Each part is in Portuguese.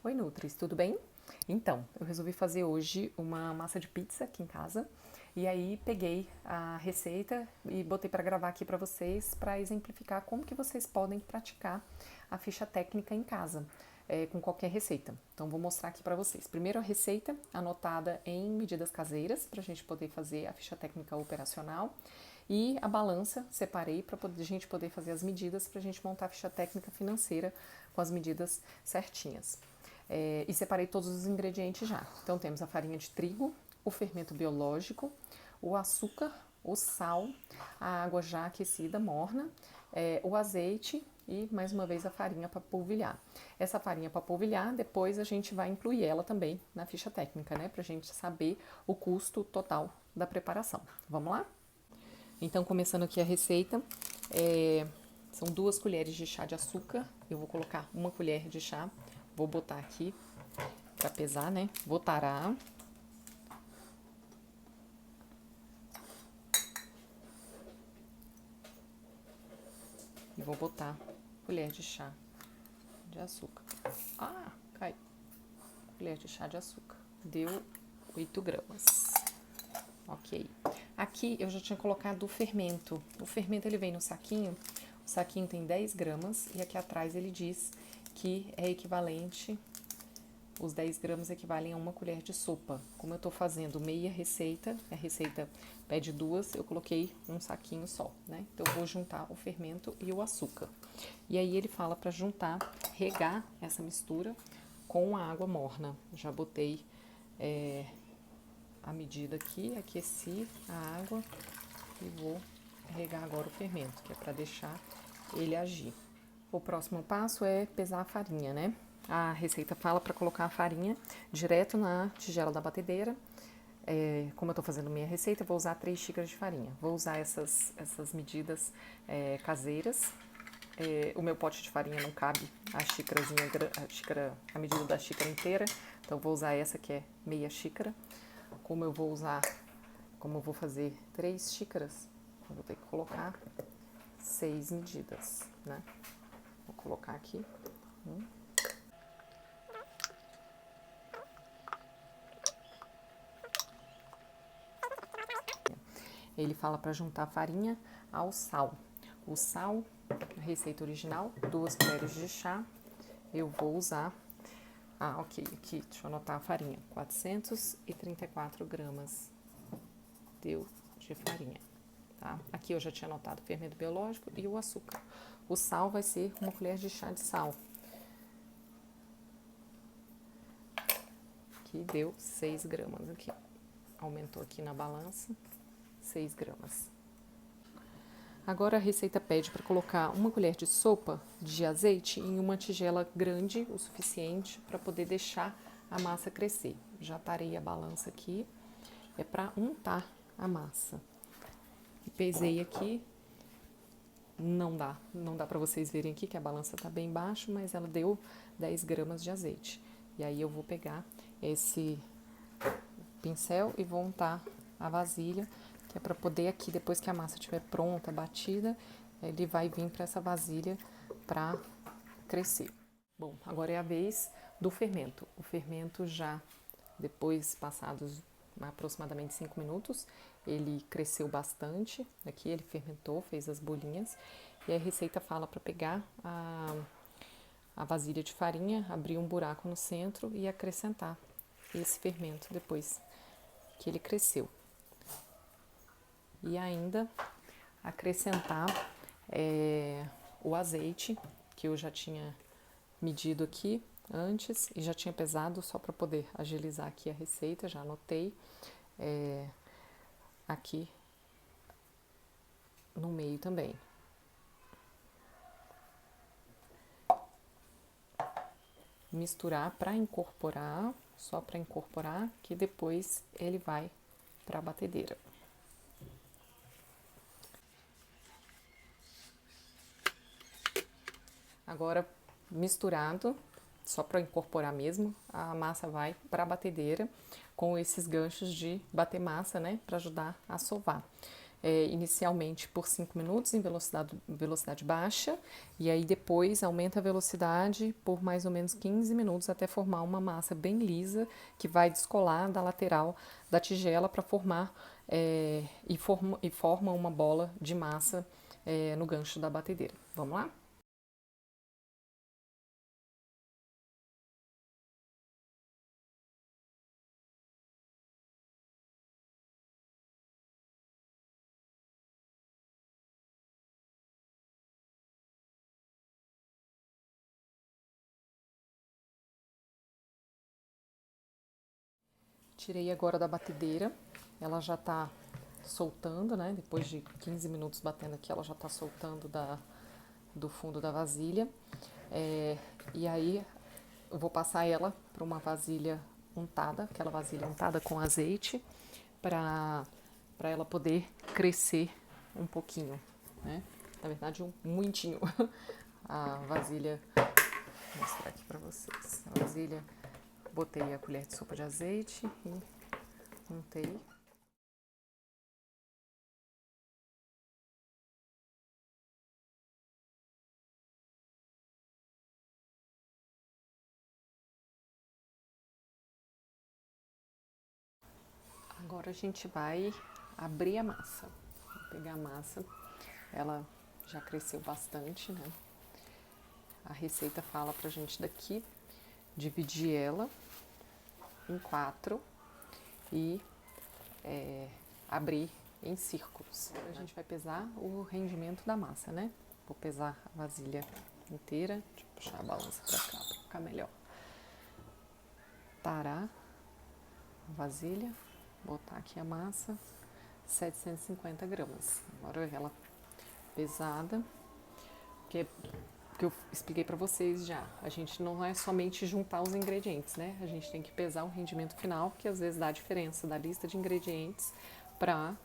Oi, Nutris, tudo bem? Então, eu resolvi fazer hoje uma massa de pizza aqui em casa e aí peguei a receita e botei para gravar aqui para vocês para exemplificar como que vocês podem praticar a ficha técnica em casa com qualquer receita. Então, vou mostrar aqui para vocês. Primeiro, a receita anotada em medidas caseiras para a gente poder fazer a ficha técnica operacional. E a balança separei para a gente poder fazer as medidas para a gente montar a ficha técnica financeira com as medidas certinhas. E separei todos os ingredientes já. Então temos a farinha de trigo, o fermento biológico, o açúcar, o sal, a água já aquecida, morna, o azeite e mais uma vez a farinha para polvilhar. Essa farinha para polvilhar, depois a gente vai incluir ela também na ficha técnica, né? Para a gente saber o custo total da preparação. Vamos lá? Então, começando aqui a receita, são 2 colheres de chá de açúcar. Eu vou colocar 1 colher de chá. Vou botar aqui para pesar, né? Vou tarar. E vou botar colher de chá de açúcar. Ah, cai. Colher de chá de açúcar. Deu 8 gramas. Ok. Aqui eu já tinha colocado o fermento. O fermento ele vem no saquinho. O saquinho tem 10 gramas e aqui atrás ele diz que é equivalente, os 10 gramas equivalem a 1 colher de sopa. Como eu tô fazendo meia receita, a receita pede 2, eu coloquei um saquinho só, né? Então eu vou juntar o fermento e o açúcar. E aí ele fala para juntar, regar essa mistura com a água morna. Já botei a medida aqui, aqueci a água e vou regar agora o fermento, que é para deixar ele agir. O próximo passo é pesar a farinha, né? A receita fala para colocar a farinha direto na tigela da batedeira. Como eu tô fazendo minha receita, eu vou usar 3 xícaras de farinha. Vou usar essas medidas caseiras. O meu pote de farinha não cabe a medida da xícara inteira, então eu vou usar essa que é meia xícara. Como eu vou fazer 3 xícaras, eu vou ter que colocar 6 medidas, né? Vou colocar aqui. Ele fala para juntar a farinha ao sal. O sal, a receita original, 2 colheres de chá. Eu vou usar... Ah, ok, aqui, deixa eu anotar a farinha. 434 gramas deu de farinha, tá? Aqui eu já tinha anotado o fermento biológico e o açúcar. O sal vai ser 1 colher de chá de sal. Que deu 6 gramas aqui. Aumentou aqui na balança, 6 gramas. Agora a receita pede para colocar 1 colher de sopa de azeite em uma tigela grande o suficiente para poder deixar a massa crescer. Já tarei a balança aqui, é para untar a massa. Pesei aqui, não dá para vocês verem aqui que a balança tá bem baixo, mas ela deu 10 gramas de azeite. E aí eu vou pegar esse pincel e vou untar a vasilha, que é para poder aqui, depois que a massa estiver pronta, batida, ele vai vir para essa vasilha para crescer. Bom, agora é a vez do fermento. O fermento já, depois passados aproximadamente 5 minutos, ele cresceu bastante. Aqui ele fermentou, fez as bolinhas. E a receita fala para pegar a vasilha de farinha, abrir um buraco no centro e acrescentar esse fermento depois que ele cresceu. E ainda acrescentar o azeite, que eu já tinha medido aqui antes e já tinha pesado só para poder agilizar aqui a receita, já anotei aqui no meio também. Misturar para incorporar, só para incorporar, que depois ele vai para a batedeira. Agora, misturado, só para incorporar mesmo, a massa vai para a batedeira com esses ganchos de bater massa, né, para ajudar a sovar. inicialmente por 5 minutos em velocidade baixa, e aí depois aumenta a velocidade por mais ou menos 15 minutos até formar uma massa bem lisa que vai descolar da lateral da tigela para formar e forma uma bola de massa no gancho da batedeira. Vamos lá? Tirei agora da batedeira, ela já tá soltando, né? Depois de 15 minutos batendo aqui, ela já tá soltando do fundo da vasilha. E aí eu vou passar ela para uma vasilha untada, aquela vasilha untada com azeite, para ela poder crescer um pouquinho, né? Na verdade, muitinho. A vasilha, vou mostrar aqui para vocês. A vasilha, botei a colher de sopa de azeite e untei. Agora a gente vai abrir a massa. Vou pegar a massa, ela já cresceu bastante, né? A receita fala pra gente daqui dividir ela em 4 e abrir em círculos. Agora a gente vai pesar o rendimento da massa, né? Vou pesar a vasilha inteira. Deixa eu puxar a balança pra cá pra ficar melhor. Tarar a vasilha, botar aqui a massa, 750 gramas. Agora ela pesada, que eu expliquei para vocês já. A gente não é somente juntar os ingredientes, né? A gente tem que pesar o rendimento final, que às vezes dá a diferença da lista de ingredientes para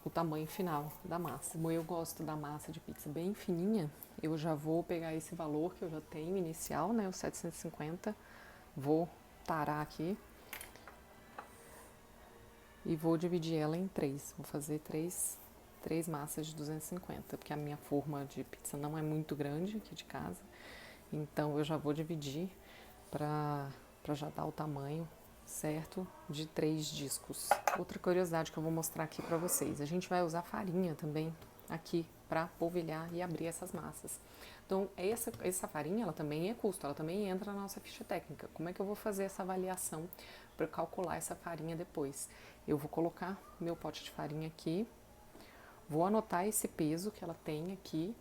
o tamanho final da massa. Como eu gosto da massa de pizza bem fininha, eu já vou pegar esse valor que eu já tenho inicial, né? O 750, vou tarar aqui e vou dividir ela em 3. Vou fazer três massas de 250, porque a minha forma de pizza não é muito grande aqui de casa. Então eu já vou dividir para já dar o tamanho certo de 3 discos. Outra curiosidade que eu vou mostrar aqui para vocês, a gente vai usar farinha também aqui para polvilhar e abrir essas massas. Então essa farinha, ela também é custo, ela também entra na nossa ficha técnica. Como é que eu vou fazer essa avaliação para calcular essa farinha depois? Eu vou colocar meu pote de farinha aqui, vou anotar esse peso que ela tem aqui,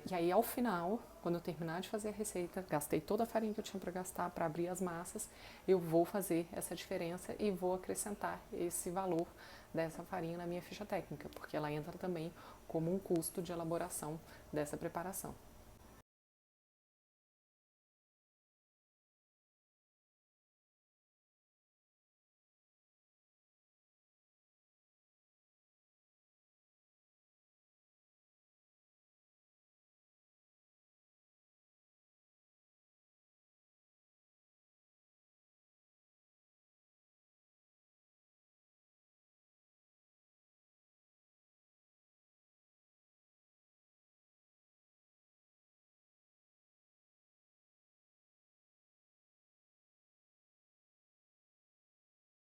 e aí ao final, quando eu terminar de fazer a receita, gastei toda a farinha que eu tinha para gastar para abrir as massas, eu vou fazer essa diferença e vou acrescentar esse valor dessa farinha na minha ficha técnica, porque ela entra também como um custo de elaboração dessa preparação.